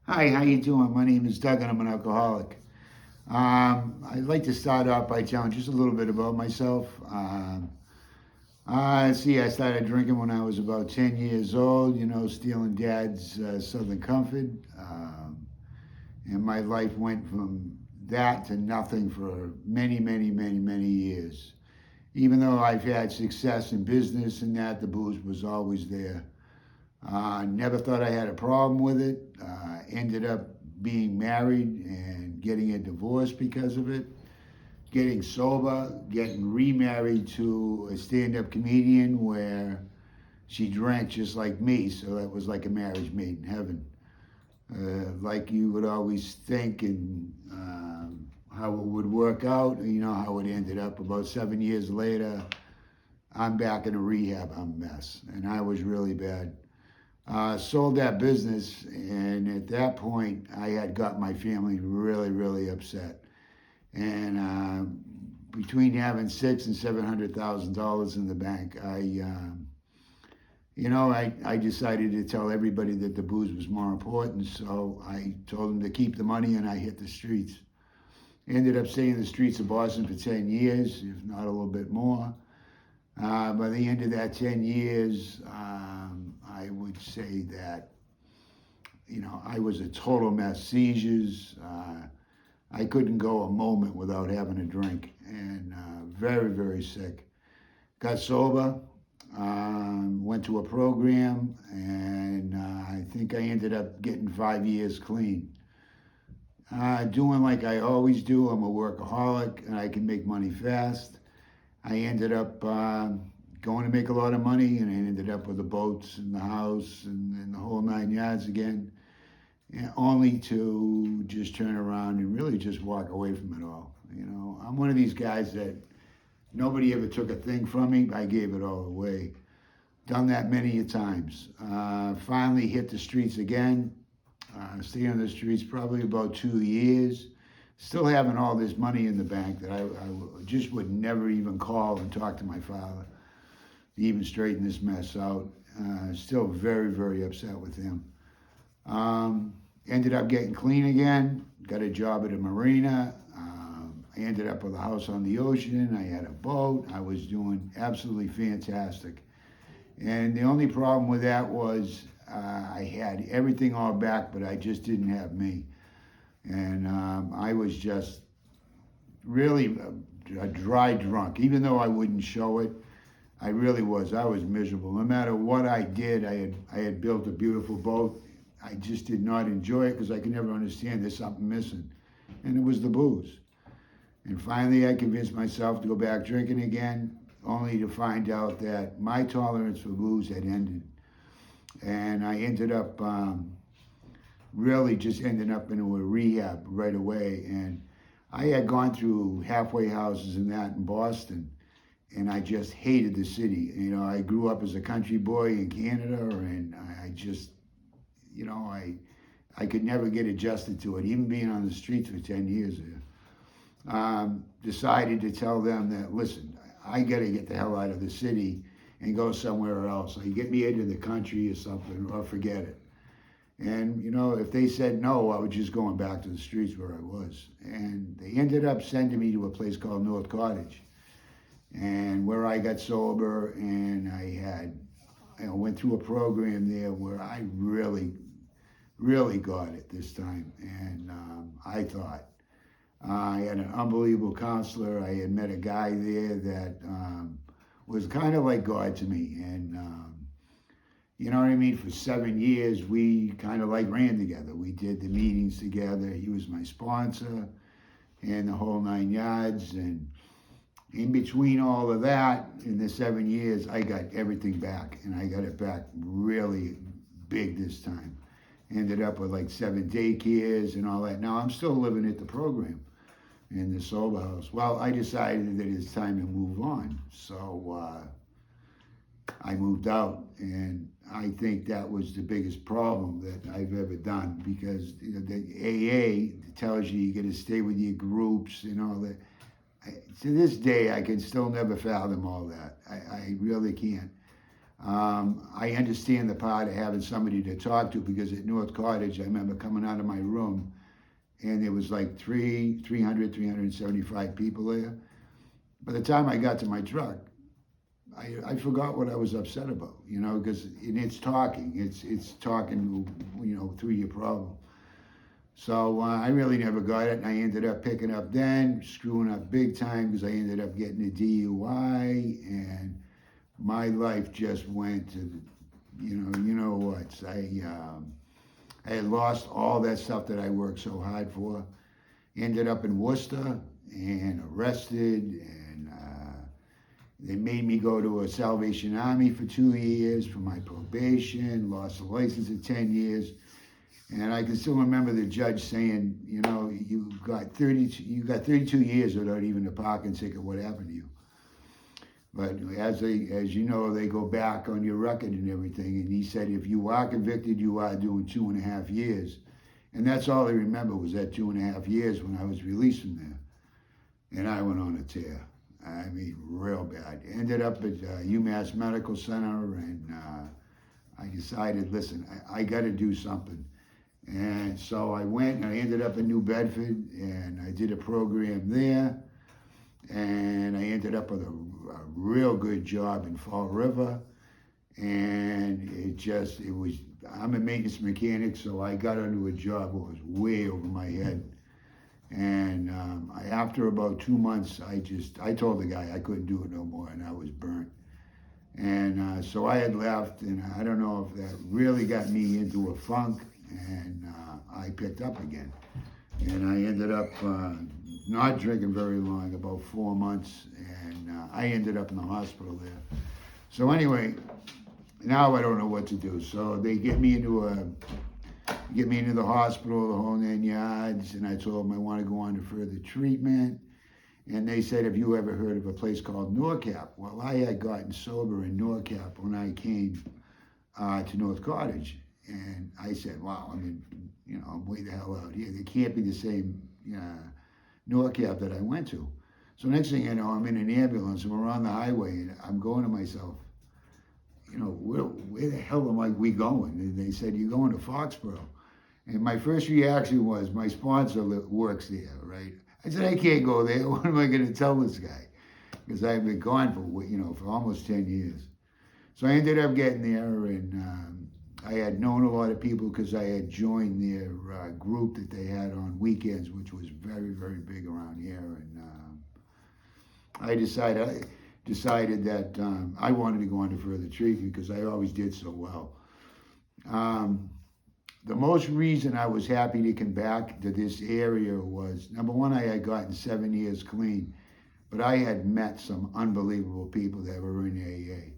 Hi, how you doing? My name is Doug, and I'm an alcoholic. I'd like to start off by telling just a little bit about myself. I started drinking when I was about 10 years old, stealing dad's Southern Comfort. And my life went from that to nothing for many, many, many, many years. Even though I've had success in business and that, the booze was always there. Never thought I had a problem with it. Ended up being married and getting a divorce because of it. Getting sober, getting remarried to a stand up comedian where she drank just like me, so that was like a marriage made in heaven. Like you would always think, and how it would work out, how it ended up. About 7 years later, I'm back in a rehab. I'm a mess, and I was really bad. Sold that business, and at that point, I had got my family really, really upset. And between having six and $700,000 in the bank, I decided to tell everybody that the booze was more important. So I told them to keep the money, and I hit the streets. Ended up staying in the streets of Boston for 10 years, if not a little bit more. By the end of that 10 years, I would say that, I was a total mess. Seizures. I couldn't go a moment without having a drink, and very, very sick. Got sober, went to a program, and I think I ended up getting 5 years clean. Doing like I always do, I'm a workaholic and I can make money fast. I ended up going to make a lot of money, and I ended up with the boats and the house and the whole 9 yards again, and only to just turn around and really just walk away from it all. I'm one of these guys that nobody ever took a thing from me. I gave it all away. Done that many a times. Finally hit the streets again. Stayed on the streets probably about 2 years. Still having all this money in the bank that I just would never even call and talk to my father to even straighten this mess out. Still very, very upset with him. Ended up getting clean again. Got a job at a marina. I ended up with a house on the ocean. I had a boat. I was doing absolutely fantastic. And the only problem with that was I had everything all back, but I just didn't have me. And I was just really a dry drunk. Even though I wouldn't show it, I really was. I was miserable. No matter what I did, I had built a beautiful boat. I just did not enjoy it because I could never understand there's something missing. And it was the booze. And finally, I convinced myself to go back drinking again, only to find out that my tolerance for booze had ended. And I ended up really just ending up into a rehab right away. And I had gone through halfway houses and that in Boston, and I just hated the city. I grew up as a country boy in Canada, and I just, I could never get adjusted to it, even being on the streets for 10 years there. Decided to tell them that, listen, I got to get the hell out of the city and go somewhere else. Like, get me into the country or something, or forget it. And, if they said no, I was just going back to the streets where I was. And they ended up sending me to a place called North Cottage, and where I got sober, and I had, went through a program there where I really, really got it this time. And I thought, I had an unbelievable counselor. I had met a guy there that was kind of like God to me. And you know what I mean? For 7 years, we kind of like ran together. We did the meetings together. He was my sponsor and the whole 9 yards. And in between all of that, in the 7 years, I got everything back. And I got it back really big this time. Ended up with like 7 daycares and all that. Now I'm still living at the program in the sober house. Well, I decided that it's time to move on. So I moved out, and I think that was the biggest problem that I've ever done, because the AA tells you you got to stay with your groups and all that. To this day, I can still never fathom all that. I really can't. I understand the part of having somebody to talk to because at North Cottage, I remember coming out of my room and there was like 375 people there. By the time I got to my truck, I forgot what I was upset about, because it's talking, it's talking, through your problem. So I really never got it, and I ended up picking up then, screwing up big time because I ended up getting a DUI, and my life just went to, you know what? I had lost all that stuff that I worked so hard for. Ended up in Worcester and arrested, and they made me go to a Salvation Army for 2 years for my probation. Lost the license at 10 years. And I can still remember the judge saying, you got 32 years without even a parking ticket. What happened to you? But as you know, they go back on your record and everything. And he said, if you are convicted, you are doing 2.5 years. And that's all I remember was that 2.5 years when I was released from there. And I went on a tear. I mean, real bad. Ended up at UMass Medical Center, and I decided, listen, I got to do something. And so I went, and I ended up in New Bedford, and I did a program there. And I ended up with a real good job in Fall River. And I'm a maintenance mechanic, so I got into a job that was way over my head. And after about 2 months, I told the guy I couldn't do it no more, and I was burnt. And so I had left, and I don't know if that really got me into a funk, and I picked up again. And I ended up not drinking very long, about 4 months, and I ended up in the hospital there. So anyway, now I don't know what to do. So they get me into the hospital, the whole 9 yards, and I told them I want to go on to further treatment. And they said, have you ever heard of a place called NorCap? Well, I had gotten sober in NorCap when I came to North Cottage. And I said, wow, I'm way the hell out here. They can't be the same NorCap that I went to. So next thing you know, I'm in an ambulance and we're on the highway, and I'm going to myself, where the hell we going? And they said, you're going to Foxborough. And my first reaction was, my sponsor works there, right? I said, I can't go there. What am I going to tell this guy? Because I've been gone for almost 10 years. So I ended up getting there, and I had known a lot of people because I had joined their group that they had on weekends, which was very, very big around here. And I decided that I wanted to go on to further treatment because I always did so well. The most reason I was happy to come back to this area was, number one, I had gotten 7 years clean, but I had met some unbelievable people that were in AA.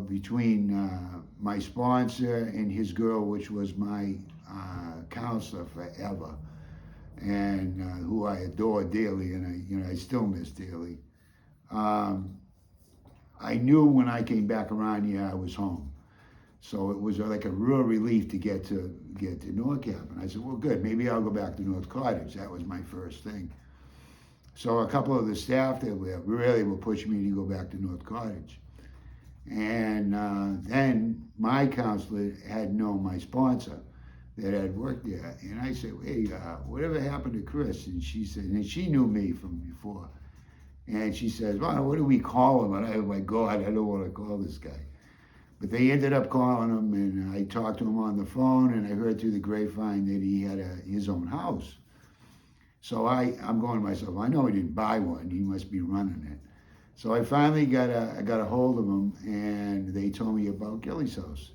Between my sponsor and his girl, which was my counselor forever, and who I adore dearly, and I still miss dearly. I knew when I came back around here, I was home. So it was like a real relief to get to NorCap. And I said, well, good, maybe I'll go back to North Cottage. That was my first thing. So a couple of the staff there really were pushing me to go back to North Cottage. And then my counselor had known my sponsor that had worked there. And I said, hey, whatever happened to Chris? And she said, and she knew me from before. And she says, well, what do we call him? And oh my God, I don't want to call this guy. But they ended up calling him, and I talked to him on the phone, and I heard through the grapevine that he had his own house. So I'm going to myself, I know he didn't buy one, he must be running it. So I finally got a hold of him, and they told me about Gilly's house.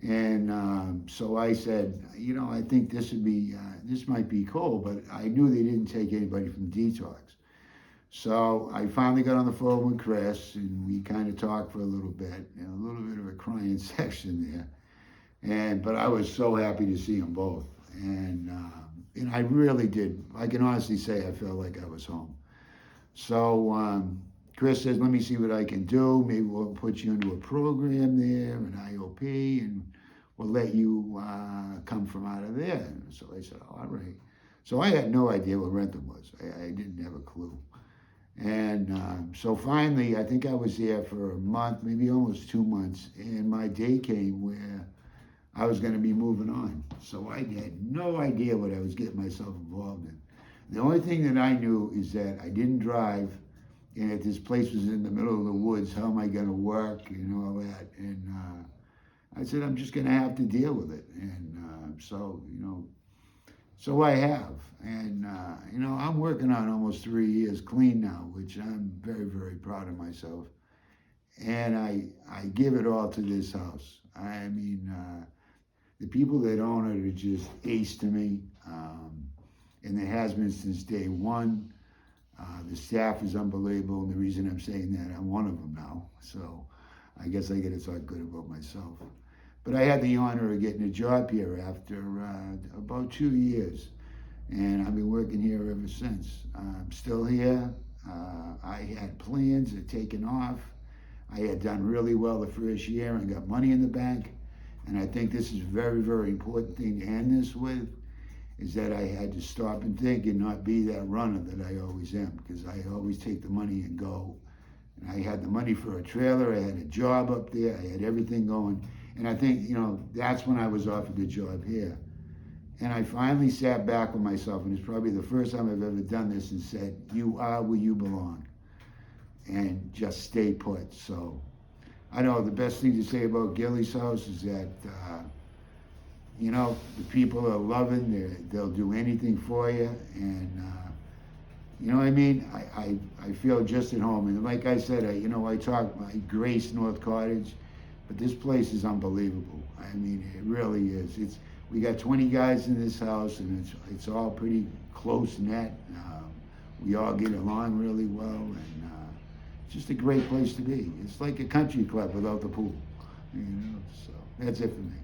And so I said, I think this might be cool, but I knew they didn't take anybody from detox. So I finally got on the phone with Chris, and we kind of talked for a little bit, a little bit of a crying section there. But I was so happy to see them both. And I really did. I can honestly say I felt like I was home. So Chris says, let me see what I can do. Maybe we'll put you into a program there, an IOP, and we'll let you come from out of there. And so I said, all right. So I had no idea what Rentham was. I didn't have a clue. And so finally, I think I was there for a month, maybe almost 2 months, and my day came where I was going to be moving on. So I had no idea what I was getting myself involved in. The only thing that I knew is that I didn't drive, and that this place was in the middle of the woods. How am I going to work and all that? And I said, I'm just going to have to deal with it. And so I have. And, I'm working on almost 3 years clean now, which I'm very, very proud of myself. And I give it all to this house. I mean, the people that own it are just ace to me. And it has been since day one. The staff is unbelievable, and the reason I'm saying that, I'm one of them now. So I guess I get to talk good about myself. But I had the honor of getting a job here after about 2 years, and I've been working here ever since. I'm still here. I had plans of taking off. I had done really well the first year and got money in the bank. And I think this is a very, very important thing to end this with, is that I had to stop and think and not be that runner that I always am, because I always take the money and go. And I had the money for a trailer, I had a job up there, I had everything going. And I think, that's when I was offered the job here. And I finally sat back with myself, and it's probably the first time I've ever done this, and said, you are where you belong. And just stay put. So I know the best thing to say about Gilly's house is that, the people are loving, they'll do anything for you. And, you know what I mean? I feel just at home. And like I said, I talk my Grace North Cottage, but this place is unbelievable. I mean, it really is. We got 20 guys in this house, and it's all pretty close net. We all get along really well, and it's just a great place to be. It's like a country club without the pool. So that's it for me.